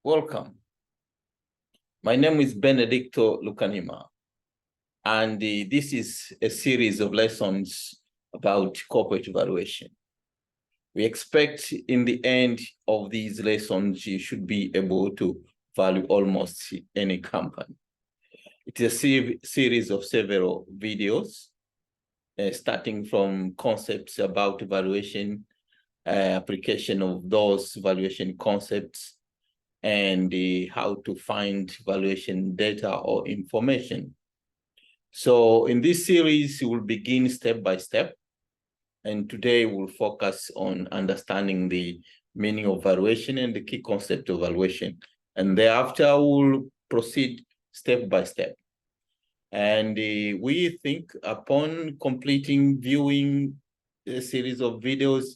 Welcome. My name is Benedicto Lucanima, and this is a series of lessons about corporate valuation. We expect in the end of these lessons, you should be able to value almost any company. It is a series of several videos, starting from concepts about valuation, application of those valuation concepts, and how to find valuation data or information. So in this series, we will begin step by step. And today we'll focus on understanding the meaning of valuation and the key concept of valuation. And thereafter, we'll proceed step by step. And we think upon completing viewing a series of videos,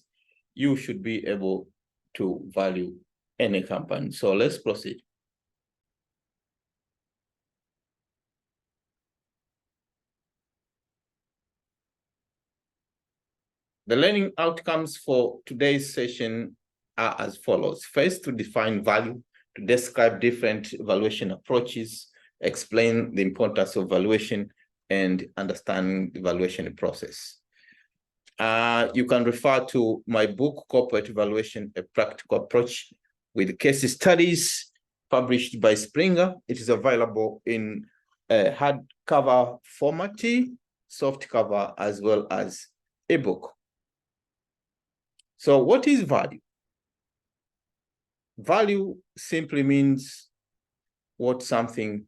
you should be able to value any company. So let's proceed. The learning outcomes for today's session are as follows. First, to define value, to describe different valuation approaches, explain the importance of valuation, and understand the valuation process. You can refer to my book, Corporate Valuation, A Practical Approach, with case studies published by Springer. It is available in hardcover format, softcover, as well as ebook. So what is value? Value simply means what something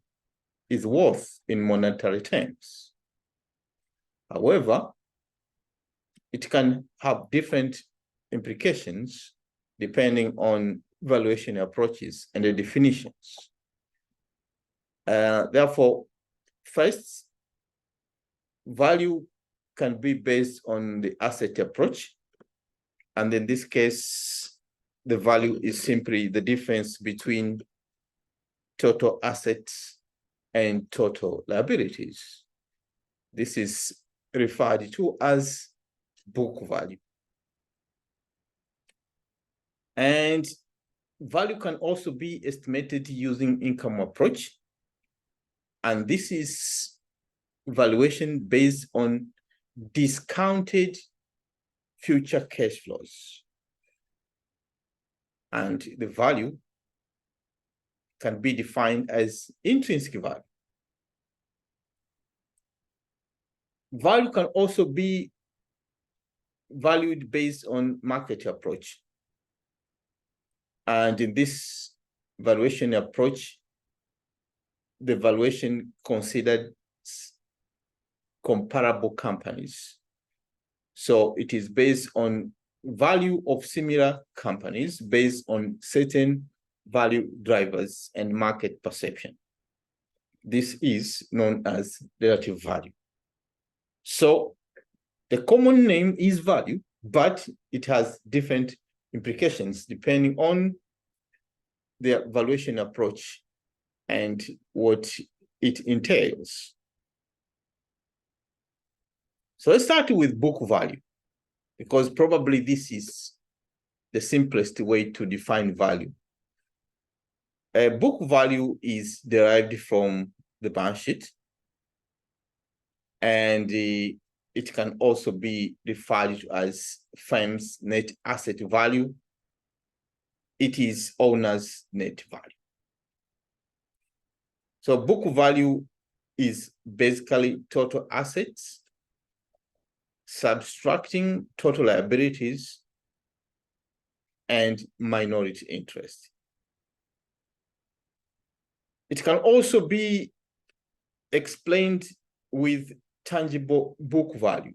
is worth in monetary terms. However, it can have different implications depending on valuation approaches and the definitions. Therefore, first, value can be based on the asset approach. And in this case, the value is simply the difference between total assets and total liabilities. This is referred to as book value. And value can also be estimated using income approach. And this is valuation based on discounted future cash flows. And the value can be defined as intrinsic value. Value can also be valued based on market approach. And in this valuation approach, the valuation considered comparable companies. So it is based on value of similar companies based on certain value drivers and market perception. This is known as relative value. So the common name is value, but it has different implications depending on the valuation approach and what it entails. So let's start with book value, because probably this is the simplest way to define value. A book value is derived from the balance sheet, and it can also be referred to as firm's net asset value. It is owner's net value. So book value is basically total assets subtracting total liabilities and minority interest. It can also be explained with tangible book value,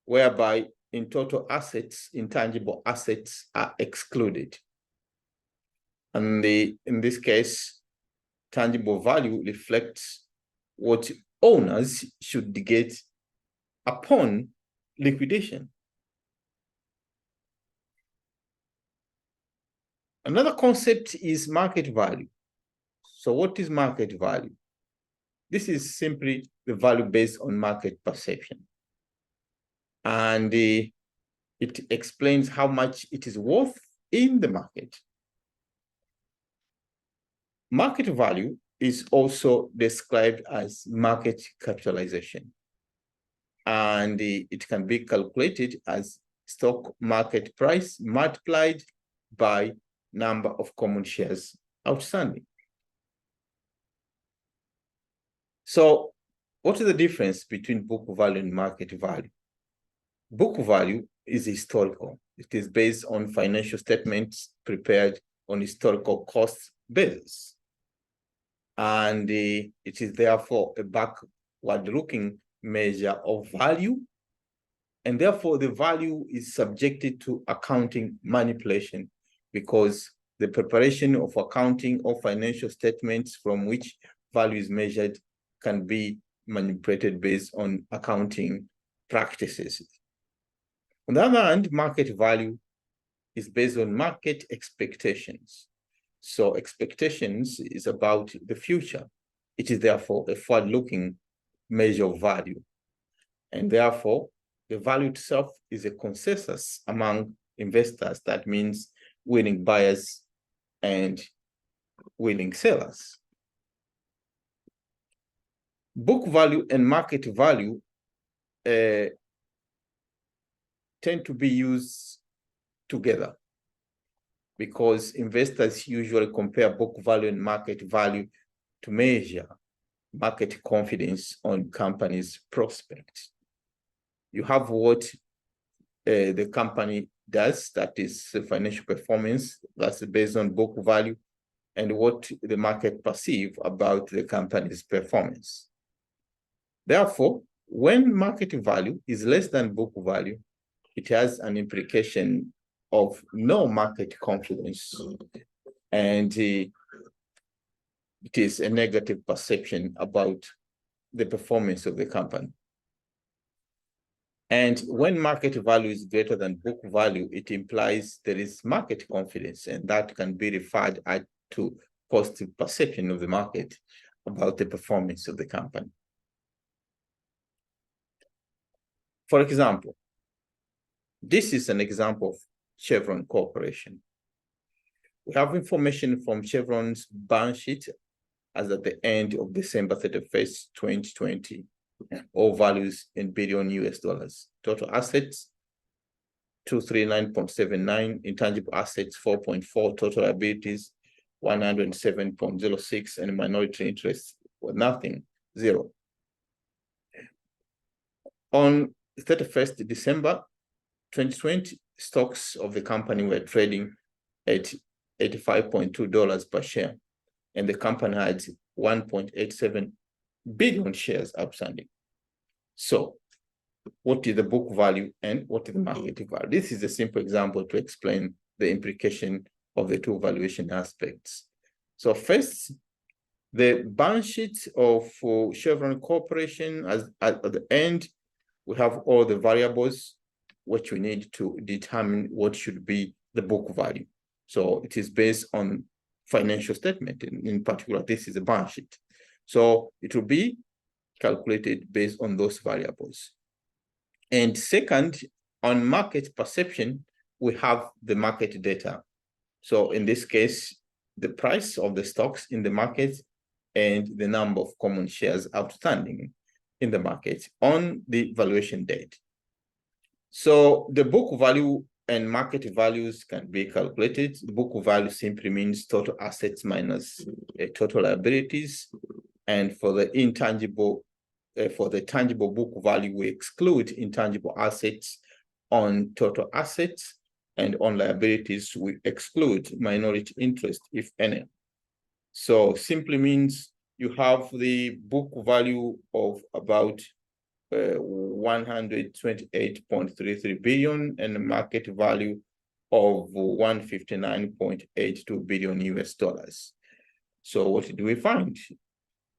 whereby in total assets, intangible assets are excluded. And in this case, tangible value reflects what owners should get upon liquidation. Another concept is market value. So what is market value? This is simply the value based on market perception. And it explains how much it is worth in the market. Market value is also described as market capitalization, and it can be calculated as stock market price multiplied by number of common shares outstanding. So what is the difference between book value and market value? Book value is historical. It is based on financial statements prepared on historical cost basis. And it is therefore a backward-looking measure of value. And therefore, the value is subjected to accounting manipulation because the preparation of accounting or financial statements from which value is measured can be manipulated based on accounting practices. On the other hand, market value is based on market expectations. So expectations is about the future. It is therefore a forward-looking measure of value. And therefore, the value itself is a consensus among investors. That means willing buyers and willing sellers. Book value and market value tend to be used together because investors usually compare book value and market value to measure market confidence on companies' prospects. You have what the company does, that is financial performance, that's based on book value, and what the market perceives about the company's performance. Therefore, when market value is less than book value, it has an implication of no market confidence, and it is a negative perception about the performance of the company. And when market value is greater than book value, it implies there is market confidence, and that can be referred to positive perception of the market about the performance of the company. For example, this is an example of Chevron Corporation. We have information from Chevron's balance sheet as at the end of December 31st, 2020, all values in billion US dollars. Total assets, 239.79, intangible assets, 4.4, total liabilities, 107.06, and minority interests were nothing, 0. On 31st December 2020, stocks of the company were trading at $85.2 per share, and the company had 1.87 billion shares outstanding. So what is the book value and what is the market value? This is a simple example to explain the implication of the two valuation aspects. So first, the balance sheet of Chevron Corporation, at the end, we have all the variables which we need to determine what should be the book value. So it is based on financial statement. In particular, this is a balance sheet. So it will be calculated based on those variables. And second, on market perception, we have the market data. So in this case, the price of the stocks in the market and the number of common shares outstanding in the market on the valuation date. So the book value and market values can be calculated. The book value simply means total assets minus total liabilities. And for the intangible, for the tangible book value, we exclude intangible assets on total assets, and on liabilities, we exclude minority interest, if any. So simply means you have the book value of about 128.33 billion and a market value of 159.82 billion US dollars. So what do we find?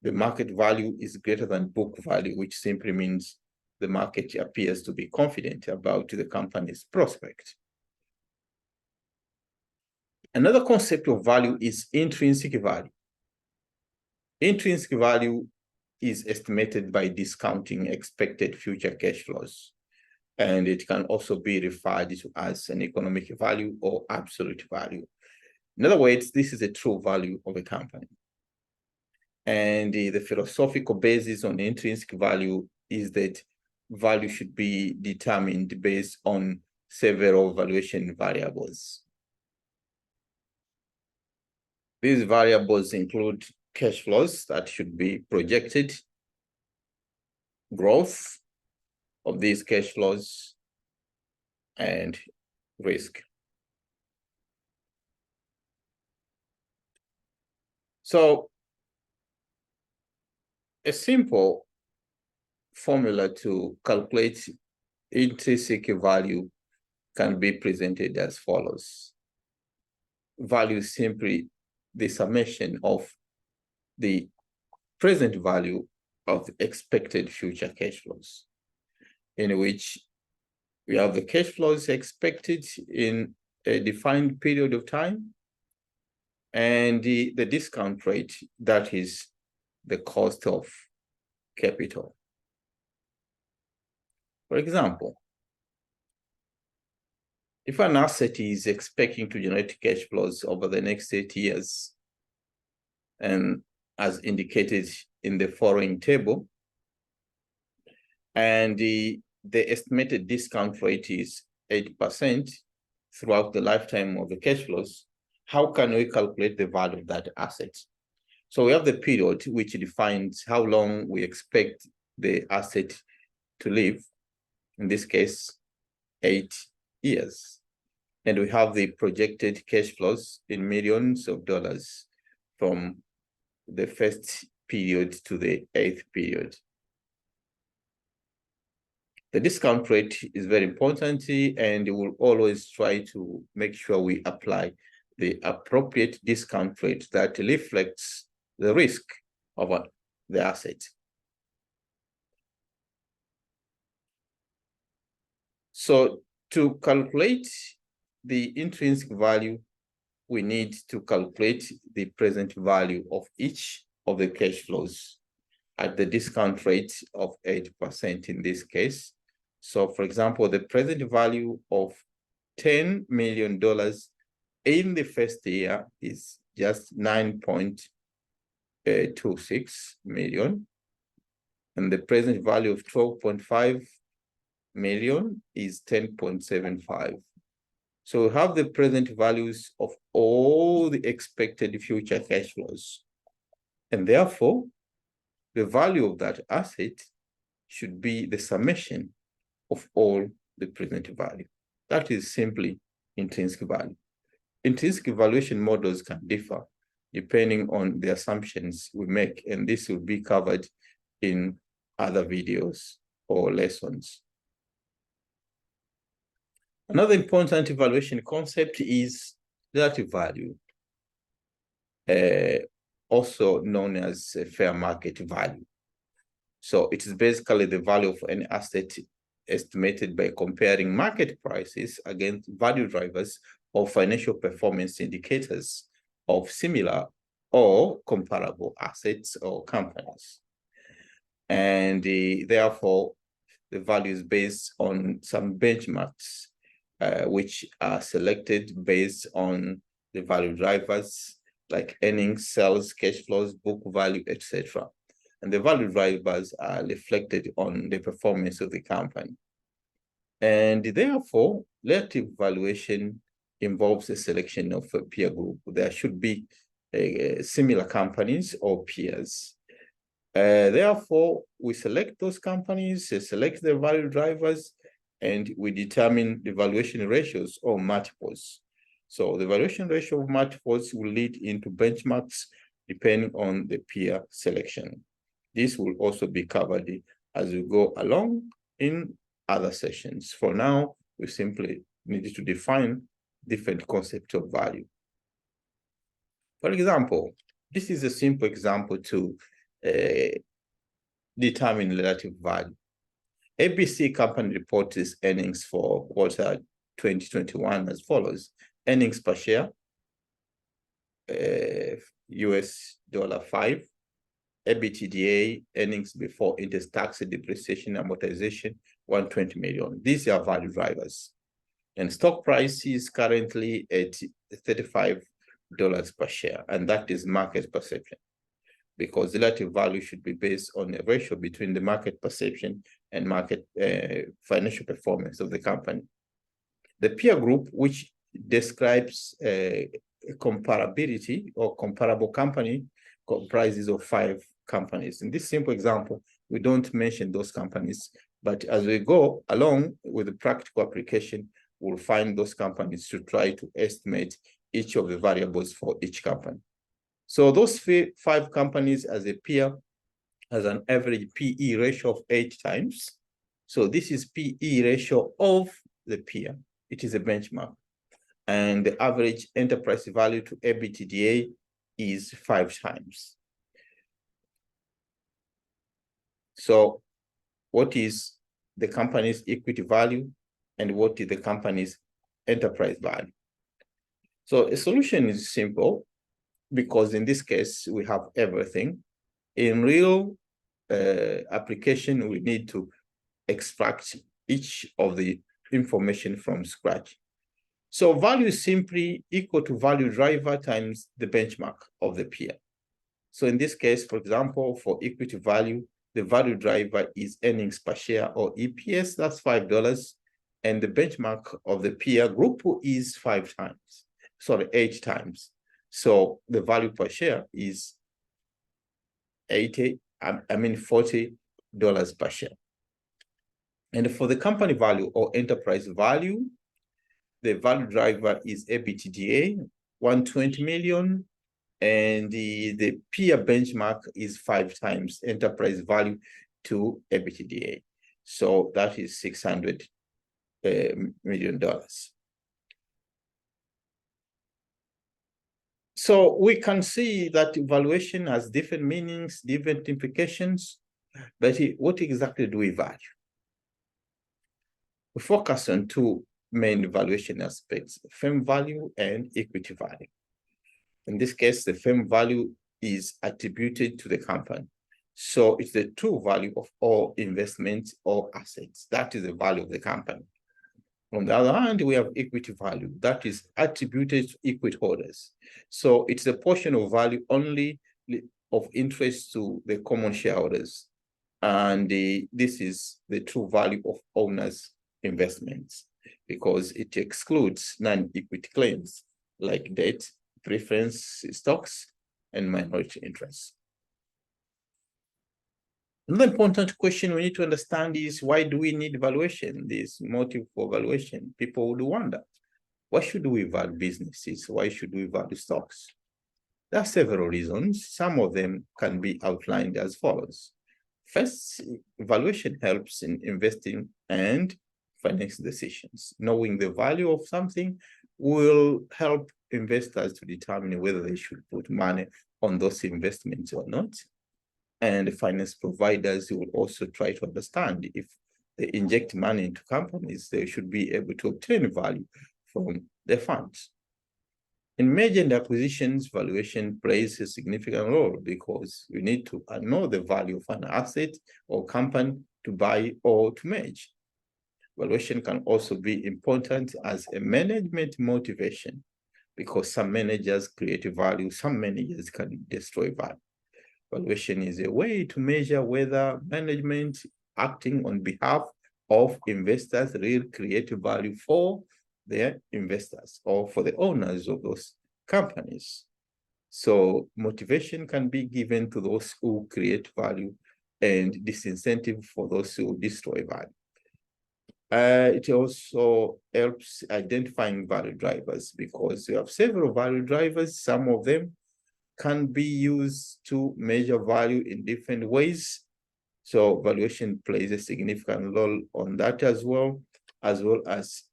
The market value is greater than book value, which simply means the market appears to be confident about the company's prospect. Another concept of value is intrinsic value. Intrinsic value is estimated by discounting expected future cash flows, and it can also be referred to as an economic value or absolute value. In other words, this is a true value of a company. And the philosophical basis on intrinsic value is that value should be determined based on several valuation variables. These variables include cash flows that should be projected, growth of these cash flows, and risk. So a simple formula to calculate intrinsic value can be presented as follows. Value is simply the summation of the present value of expected future cash flows, in which we have the cash flows expected in a defined period of time, and the discount rate, that is the cost of capital. For example, if an asset is expecting to generate cash flows over the next 8 years, and as indicated in the following table, and the estimated discount rate is 8% throughout the lifetime of the cash flows, how can we calculate the value of that asset? So we have the period which defines how long we expect the asset to live, in this case, 8 years. And we have the projected cash flows in millions of dollars from the first period to the 8th period. The discount rate is very important, and we'll always try to make sure we apply the appropriate discount rate that reflects the risk of the asset. So to calculate the intrinsic value, we need to calculate the present value of each of the cash flows at the discount rate of 8% in this case. So for example, the present value of $10 million in the first year is just 9.26 million. And the present value of 12.5 million is 10.75. So we have the present values of all the expected future cash flows. And therefore, the value of that asset should be the summation of all the present value. That is simply intrinsic value. Intrinsic valuation models can differ depending on the assumptions we make, and this will be covered in other videos or lessons. Another important evaluation concept is relative value, also known as fair market value. So it is basically the value of an asset estimated by comparing market prices against value drivers or financial performance indicators of similar or comparable assets or companies. And therefore, the value is based on some benchmarks, which are selected based on the value drivers like earnings, sales, cash flows, book value, etc. And the value drivers are reflected on the performance of the company. And therefore, relative valuation involves a selection of a peer group. There should be similar companies or peers. Therefore, we select those companies, select the value drivers, and we determine the valuation ratios or multiples. So the valuation ratio of multiples will lead into benchmarks depending on the peer selection. This will also be covered as we go along in other sessions. For now, we simply need to define different concepts of value. For example, this is a simple example to determine relative value. ABC company reports its earnings for quarter 2021 as follows. Earnings per share, $5. EBITDA, earnings before interest, tax, depreciation, amortization, 120 million. These are value drivers. And stock price is currently at $35 per share, and that is market perception. because relative value should be based on a ratio between the market perception and market financial performance of the company. The peer group, which describes comparability or comparable company, comprises of 5 companies. In this simple example, we don't mention those companies, but as we go along with the practical application, we'll find those companies to try to estimate each of the variables for each company. So those 5 companies as a peer has an average PE ratio of 8 times. So this is PE ratio of the peer. It is a benchmark. And the average enterprise value to EBITDA is 5 times. So what is the company's equity value and what is the company's enterprise value? So a solution is simple because in this case, we have everything. In real application, we need to extract each of the information from scratch. So value is simply equal to value driver times the benchmark of the peer. So in this case, for example, for equity value, the value driver is earnings per share or EPS, that's $5. And the benchmark of the peer group is 8 times. So the value per share is $40 per share. And for the company value or enterprise value, the value driver is EBITDA, 120 million, and the peer benchmark is 5 times enterprise value to EBITDA. So that is $600 million. So we can see that valuation has different meanings, different implications, but what exactly do we value? We focus on 2 main valuation aspects, firm value and equity value. In this case, the firm value is attributed to the company. So it's the true value of all investments or assets. That is the value of the company. On the other hand, we have equity value that is attributed to equity holders. So it's a portion of value only of interest to the common shareholders. And this is the true value of owners' investments because it excludes non-equity claims like debt, preference stocks, and minority interests. Another important question we need to understand is, why do we need valuation? This motive for valuation. People would wonder, why should we value businesses? Why should we value stocks? There are several reasons. Some of them can be outlined as follows. First, valuation helps in investing and financial decisions. Knowing the value of something will help investors to determine whether they should put money on those investments or not. And finance providers will also try to understand if they inject money into companies, they should be able to obtain value from their funds. In merger and acquisitions, valuation plays a significant role because you need to know the value of an asset or company to buy or to merge. Valuation can also be important as a management motivation because some managers create value, some managers can destroy value. Valuation is a way to measure whether management acting on behalf of investors really create value for their investors or for the owners of those companies. So motivation can be given to those who create value and disincentive for those who destroy value. It also helps identifying value drivers because we have several value drivers. Some of them can be used to measure value in different ways. So valuation plays a significant role on that as well as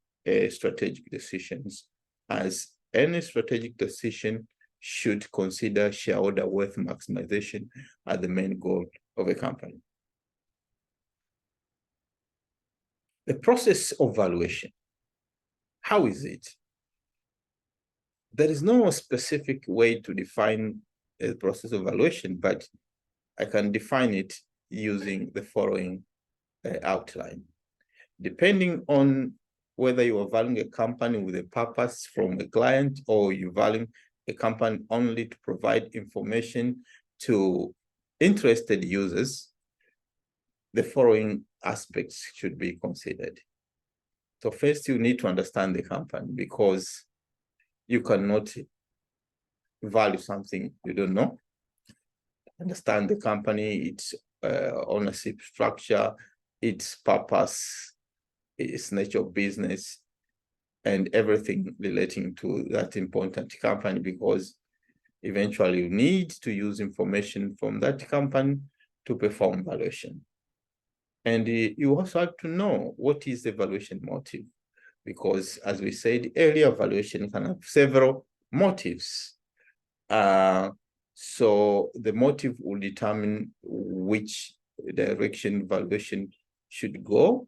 strategic decisions, as any strategic decision should consider shareholder wealth maximization as the main goal of a company. The process of valuation, how is it? There is no specific way to define the process of valuation, but I can define it using the following outline. Depending on whether you are valuing a company with a purpose from a client or you're valuing a company only to provide information to interested users, the following aspects should be considered. So first, you need to understand the company, because you cannot value something you don't know. Understand the company, its ownership structure, its purpose, its nature of business, and everything relating to that important company, because eventually you need to use information from that company to perform valuation. And you also have to know what is the valuation motive, because as we said earlier, valuation can have several motives. So the motive will determine which direction valuation should go,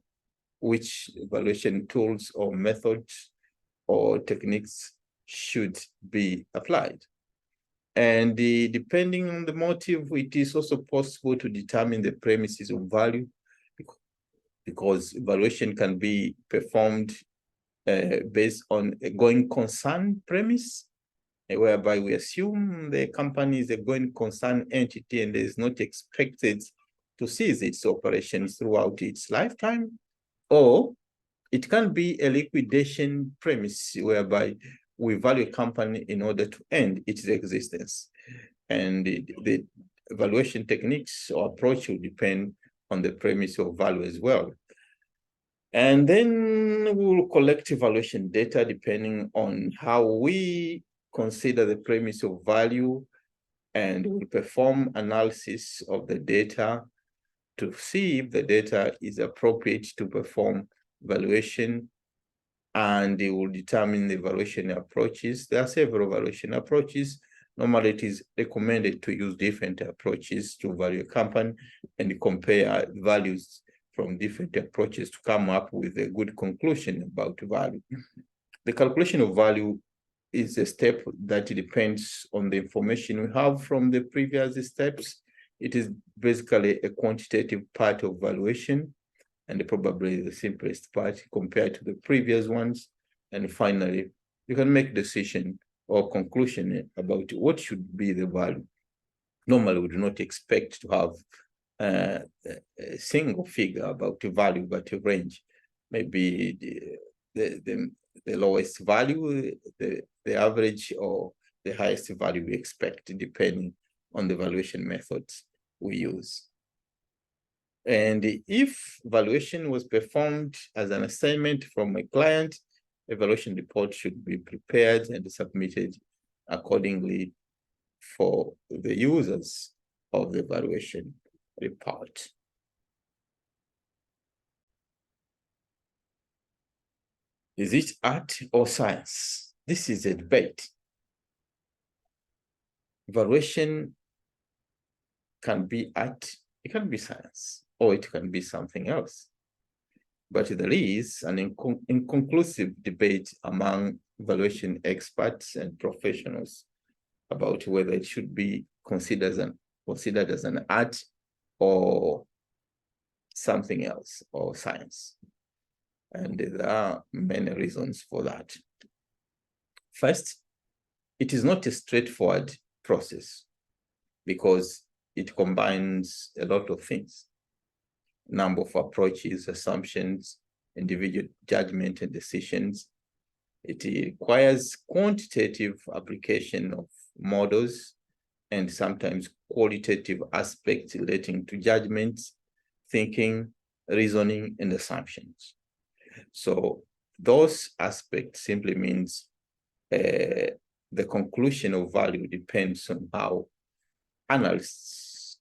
which valuation tools or methods or techniques should be applied. And depending on the motive, it is also possible to determine the premises of value, because valuation can be performed based on a going concern premise, whereby we assume the company is a going concern entity and is not expected to cease its operations throughout its lifetime. Or it can be a liquidation premise, whereby we value a company in order to end its existence. And the valuation techniques or approach will depend on the premise of value as well. And then we'll collect valuation data depending on how we consider the premise of value, and we'll perform analysis of the data to see if the data is appropriate to perform valuation, and it will determine the valuation approaches. There are several valuation approaches. Normally, it is recommended to use different approaches to value a company and compare values from different approaches to come up with a good conclusion about value. The calculation of value is a step that depends on the information we have from the previous steps. It is basically a quantitative part of valuation, and probably the simplest part compared to the previous ones. And finally, you can make decision or conclusion about what should be the value. Normally, we do not expect to have a single figure about the value, but a range. Maybe the lowest value, the average, or the highest value we expect, depending on the valuation methods we use. And if valuation was performed as an assignment from a client, a valuation report should be prepared and submitted accordingly for the users of the valuation report. Is it art or science? This is a debate. Valuation can be art, it can be science, or it can be something else. But there is an inconclusive debate among valuation experts and professionals about whether it should be considered as an art or something else, or science. And there are many reasons for that. First, it is not a straightforward process because it combines a lot of things: number of approaches, assumptions, individual judgment and decisions. It requires quantitative application of models and sometimes qualitative aspects relating to judgments, thinking, reasoning, and assumptions. So those aspects simply means the conclusion of value depends on how analysts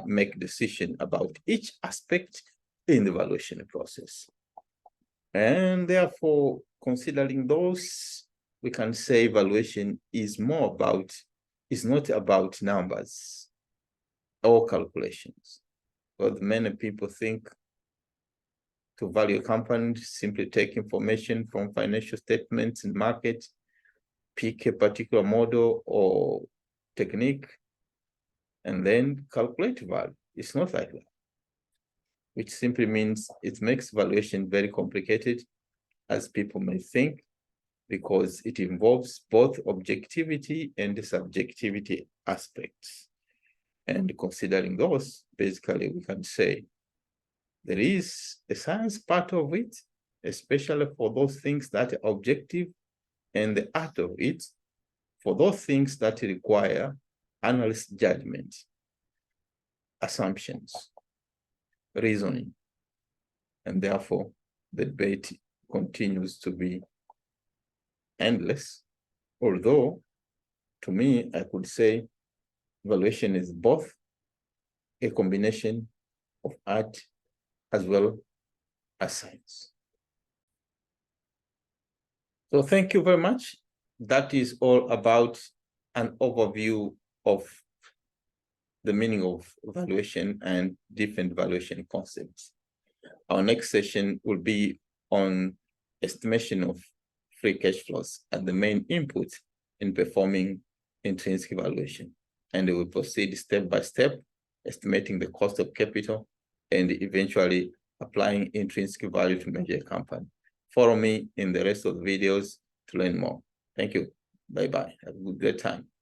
make decision about each aspect in the valuation process. And therefore, considering those, we can say valuation is not about numbers or calculations. But many people think to value a company, simply take information from financial statements and market, pick a particular model or technique, and then calculate value. It's not like that, which simply means it makes valuation very complicated, as people may think, because it involves both objectivity and subjectivity aspects. And considering those, basically we can say there is a science part of it, especially for those things that are objective, and the art of it for those things that require analyst judgment, assumptions, reasoning. And therefore, the debate continues to be endless. Although, to me, I could say valuation is both a combination of art as well as science. So thank you very much. That is all about an overview of the meaning of valuation and different valuation concepts. Our next session will be on estimation of free cash flows as the main input in performing intrinsic valuation. And we will proceed step by step, estimating the cost of capital and eventually applying intrinsic value to measure a company. Follow me in the rest of the videos to learn more. Thank you. Bye-bye. Have a good time.